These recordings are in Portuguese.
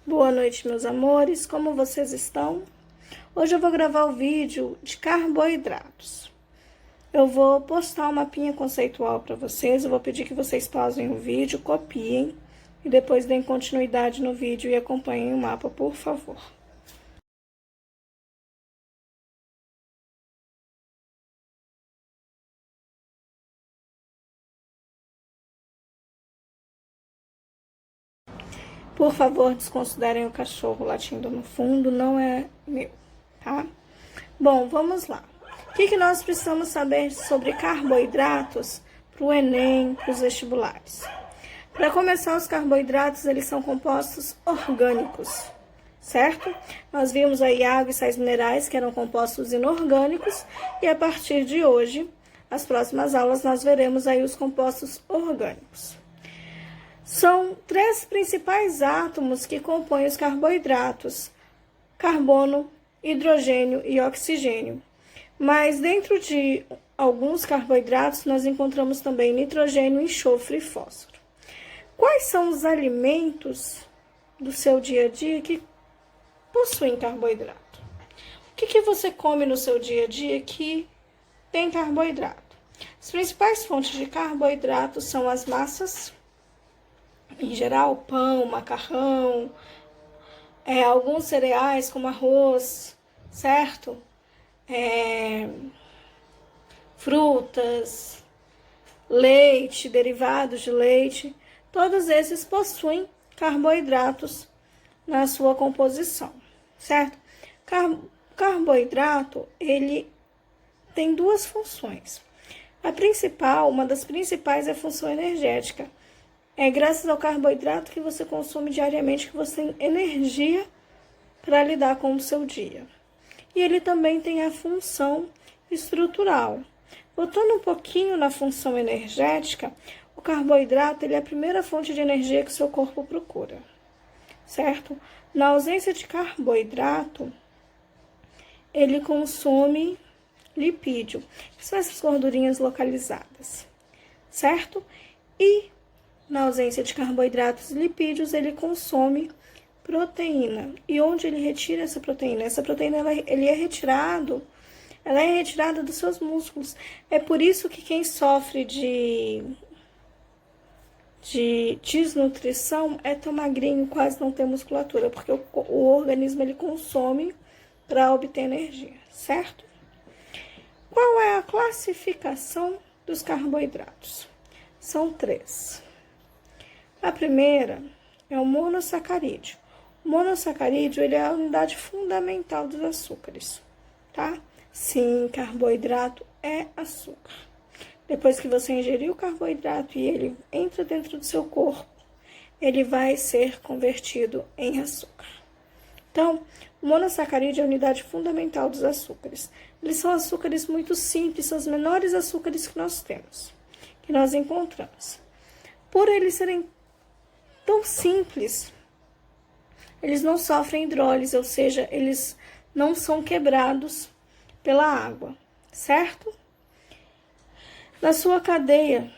Boa noite, meus amores, como vocês estão? Hoje eu vou gravar o vídeo de carboidratos. Eu vou postar um mapinha conceitual para vocês, eu vou pedir que vocês pausem o vídeo, copiem e depois deem continuidade no vídeo e acompanhem o mapa, por favor. Por favor, desconsiderem o cachorro latindo no fundo, não é meu, tá? Bom, vamos lá. O que nós precisamos saber sobre carboidratos para o Enem, para os vestibulares? Para começar, os carboidratos, eles são compostos orgânicos, certo? Nós vimos aí água e sais minerais, que eram compostos inorgânicos, e a partir de hoje, as próximas aulas, nós veremos aí os compostos orgânicos. São três principais átomos que compõem os carboidratos: carbono, hidrogênio e oxigênio. Mas dentro de alguns carboidratos, nós encontramos também nitrogênio, enxofre e fósforo. Quais são os alimentos do seu dia a dia que possuem carboidrato? O que você come no seu dia a dia que tem carboidrato? As principais fontes de carboidrato são as massas, em geral, pão, macarrão, alguns cereais como arroz, certo? Frutas, leite, derivados de leite, todos esses possuem carboidratos na sua composição, certo? Carboidrato, ele tem duas funções. A principal, uma das principais, é a função energética. É graças ao carboidrato que você consome diariamente que você tem energia para lidar com o seu dia. E ele também tem a função estrutural. Voltando um pouquinho na função energética, o carboidrato ele é a primeira fonte de energia que o seu corpo procura, certo? Na ausência de carboidrato, ele consome lipídio, que são essas gordurinhas localizadas, certo? E na ausência de carboidratos e lipídios, ele consome proteína. E onde ele retira essa proteína? Essa proteína ela é retirada dos seus músculos. É por isso que quem sofre de desnutrição é tão magrinho, quase não tem musculatura, porque o organismo ele consome para obter energia, certo? Qual é a classificação dos carboidratos? São três. A primeira é o monossacarídeo. O monossacarídeo ele é a unidade fundamental dos açúcares, tá? Sim, carboidrato é açúcar. Depois que você ingeriu o carboidrato e ele entra dentro do seu corpo, ele vai ser convertido em açúcar. Então, o monossacarídeo é a unidade fundamental dos açúcares. Eles são açúcares muito simples, são os menores açúcares que nós temos, que nós encontramos. Por eles serem tão simples, eles não sofrem hidrólise, ou seja, eles não são quebrados pela água, certo? Na sua cadeia,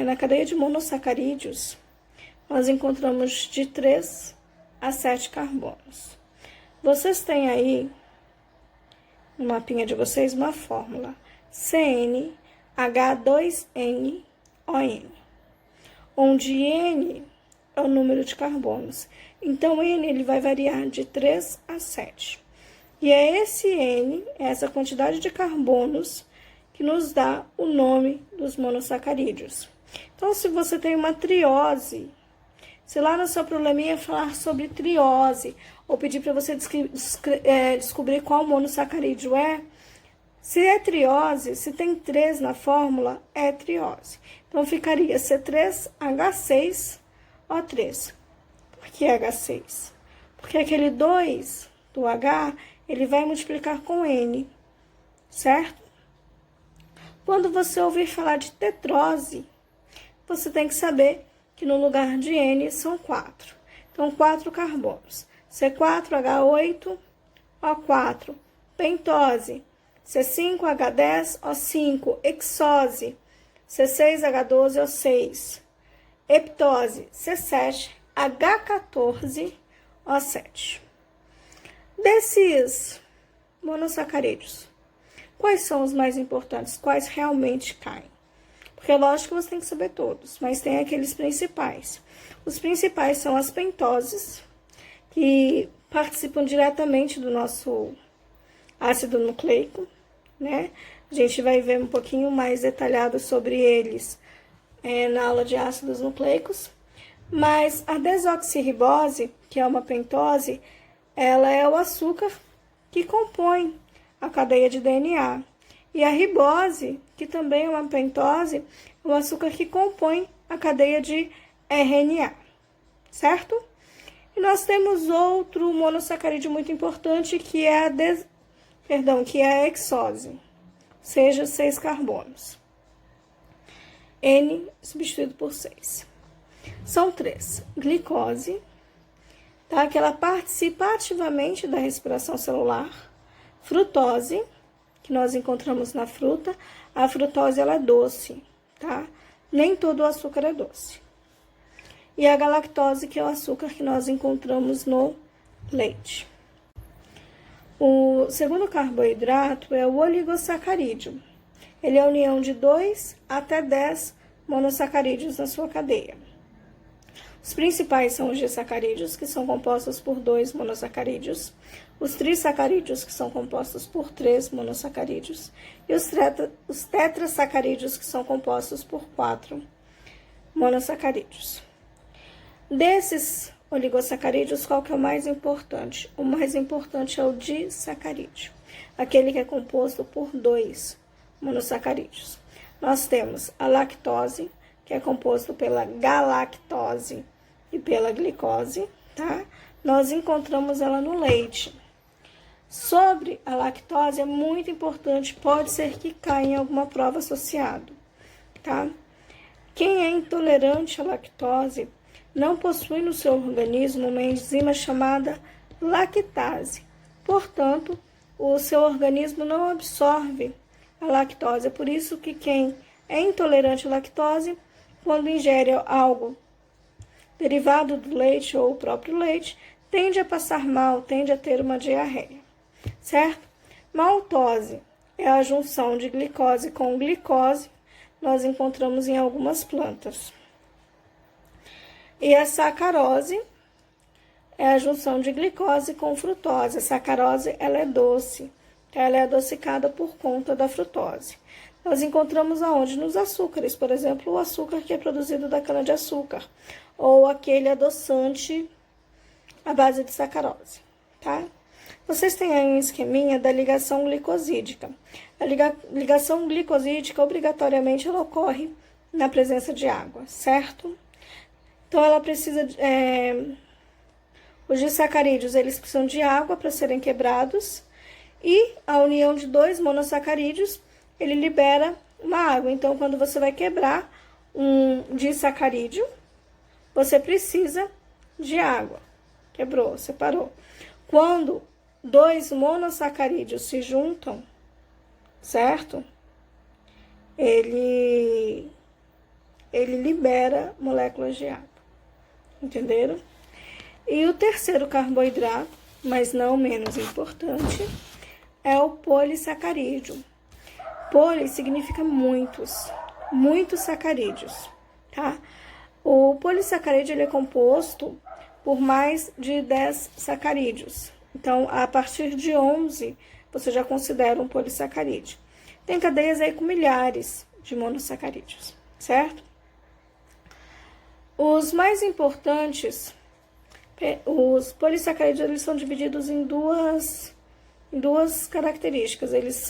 na cadeia de monossacarídeos, nós encontramos de 3 a 7 carbonos. Vocês têm aí, no mapinha de vocês, uma fórmula CnH2nOn, onde N é o número de carbonos. Então, N ele vai variar de 3 a 7. E é esse N, essa quantidade de carbonos, que nos dá o nome dos monossacarídeos. Então, se você tem uma triose, se lá no seu probleminha falar sobre triose, ou pedir para você descobrir qual monossacarídeo é, se é triose, se tem 3 na fórmula, é triose. Então, ficaria C3H6O3. Por que H6? Porque aquele 2 do H, ele vai multiplicar com N, certo? Quando você ouvir falar de tetrose, você tem que saber que no lugar de N são 4. Então, 4 carbonos. C4H8O4, pentose. C5H10O5, hexose. C6H12O6, heptose. C7 H14O7. Desses monossacarídeos, quais são os mais importantes? Quais realmente caem? Porque lógico que você tem que saber todos, mas tem aqueles principais. Os principais são as pentoses, que participam diretamente do nosso ácido nucleico, né? A gente vai ver um pouquinho mais detalhado sobre eles na aula de ácidos nucleicos. Mas a desoxirribose, que é uma pentose, ela é o açúcar que compõe a cadeia de DNA. E a ribose, que também é uma pentose, é o açúcar que compõe a cadeia de RNA, certo? E nós temos outro monossacarídeo muito importante, que é a hexose, ou seja, 6 carbonos. N substituído por 6. São 3. Glicose, tá? Que ela participa ativamente da respiração celular. Frutose, que nós encontramos na fruta. A frutose, ela é doce, tá? Nem todo o açúcar é doce. E a galactose, que é o açúcar que nós encontramos no leite. O segundo carboidrato é o oligosacarídeo. Ele é a união de 2 até 10 monossacarídeos na sua cadeia. Os principais são os disacarídeos, que são compostos por 2 monossacarídeos, os trissacarídeos, que são compostos por 3 monossacarídeos, e os tetrassacarídeos, que são compostos por 4 monossacarídeos. Desses oligosacarídeos, qual que é o mais importante? O mais importante é o disacarídeo, aquele que é composto por 2 monossacarídeos. Nós temos a lactose, que é composto pela galactose e pela glicose, tá? Nós encontramos ela no leite. Sobre a lactose, é muito importante, pode ser que caia em alguma prova associado, tá? Quem é intolerante à lactose não possui no seu organismo uma enzima chamada lactase. Portanto, o seu organismo não absorve a lactose. É por isso que quem é intolerante à lactose, quando ingere algo derivado do leite ou o próprio leite, tende a passar mal, tende a ter uma diarreia, certo? Maltose é a junção de glicose com glicose, nós encontramos em algumas plantas. E a sacarose é a junção de glicose com frutose. A sacarose, ela é doce, ela é adocicada por conta da frutose. Nós encontramos aonde? Nos açúcares, por exemplo, o açúcar que é produzido da cana-de-açúcar, ou aquele adoçante à base de sacarose, tá? Vocês têm aí um esqueminha da ligação glicosídica. A ligação glicosídica, obrigatoriamente, ela ocorre na presença de água, certo? Então, ela precisa... os disacarídeos, eles precisam de água para serem quebrados, e a união de 2 monossacarídeos, ele libera uma água. Então, quando você vai quebrar um disacarídeo, você precisa de água. Quebrou, separou. Quando 2 monossacarídeos se juntam, certo? Ele libera moléculas de água. Entenderam? E o terceiro carboidrato, mas não menos importante, é o polissacarídeo. Poli significa muitos sacarídeos, tá? O polissacarídeo, ele é composto por mais de 10 sacarídeos. Então, a partir de 11, você já considera um polissacarídeo. Tem cadeias aí com milhares de monossacarídeos, certo? Os mais importantes, os polissacarídeos, eles são divididos em duas características. Eles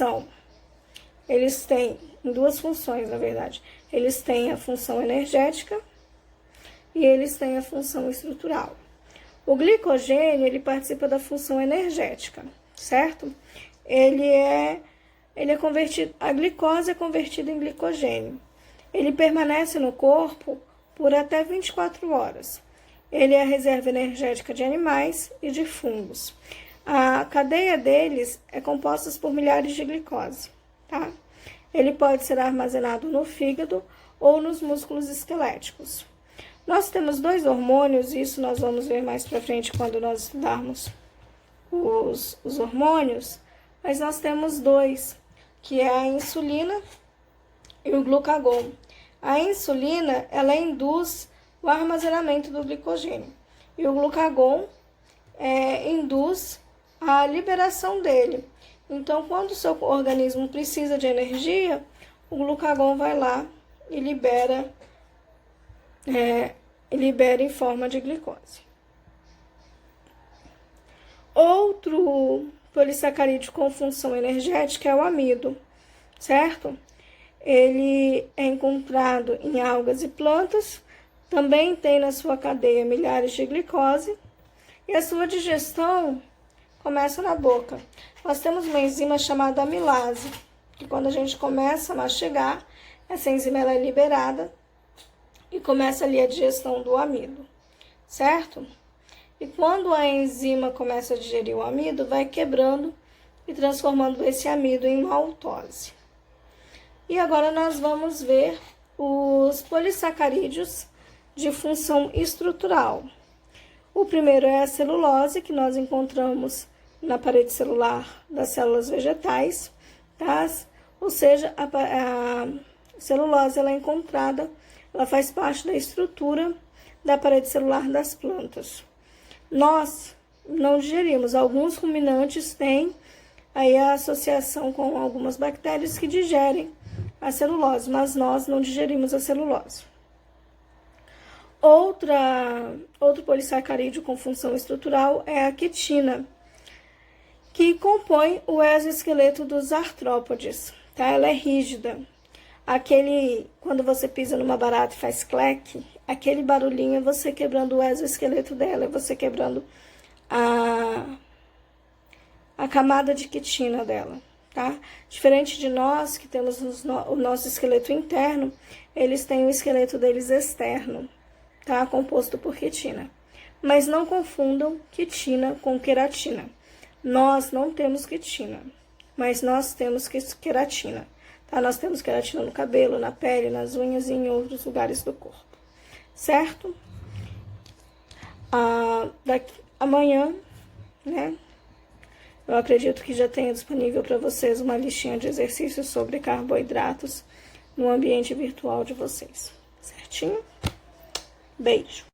têm em 2 funções, na verdade. Eles têm a função energética e eles têm a função estrutural. O glicogênio, ele participa da função energética, certo? Ele é convertido, a glicose é convertida em glicogênio. Ele permanece no corpo por até 24 horas. Ele é a reserva energética de animais e de fungos. A cadeia deles é composta por milhares de glicose, tá? Ele pode ser armazenado no fígado ou nos músculos esqueléticos. Nós temos dois hormônios, isso nós vamos ver mais para frente quando nós estudarmos os hormônios, mas nós temos dois, que é a insulina e o glucagon. A insulina, ela induz o armazenamento do glicogênio e o glucagon induz a liberação dele. Então, quando o seu organismo precisa de energia, o glucagon vai lá e libera em forma de glicose. Outro polissacarídeo com função energética é o amido, certo? Ele é encontrado em algas e plantas, também tem na sua cadeia milhares de glicose e a sua digestão começa na boca. Nós temos uma enzima chamada amilase, que quando a gente começa a mastigar, essa enzima ela é liberada e começa ali a digestão do amido, certo? E quando a enzima começa a digerir o amido, vai quebrando e transformando esse amido em maltose. E agora nós vamos ver os polissacarídeos de função estrutural. O primeiro é a celulose, que nós encontramos na parede celular das células vegetais, tá? Ou seja, a celulose ela é encontrada, ela faz parte da estrutura da parede celular das plantas. Nós não digerimos, alguns ruminantes têm aí a associação com algumas bactérias que digerem a celulose, mas nós não digerimos a celulose. Outro polissacarídeo com função estrutural é a quitina, que compõe o exoesqueleto dos artrópodes, tá? Ela é rígida. Quando você pisa numa barata e faz cleque, aquele barulhinho é você quebrando o exoesqueleto dela, é você quebrando a camada de quitina dela, tá? Diferente de nós, que temos o nosso esqueleto interno, eles têm o esqueleto deles externo, tá? Composto por quitina. Mas não confundam quitina com queratina. Nós não temos quitina, mas nós temos queratina, tá? Nós temos queratina no cabelo, na pele, nas unhas e em outros lugares do corpo, certo? Amanhã, né? Eu acredito que já tenha disponível para vocês uma listinha de exercícios sobre carboidratos no ambiente virtual de vocês, certinho? Beijo!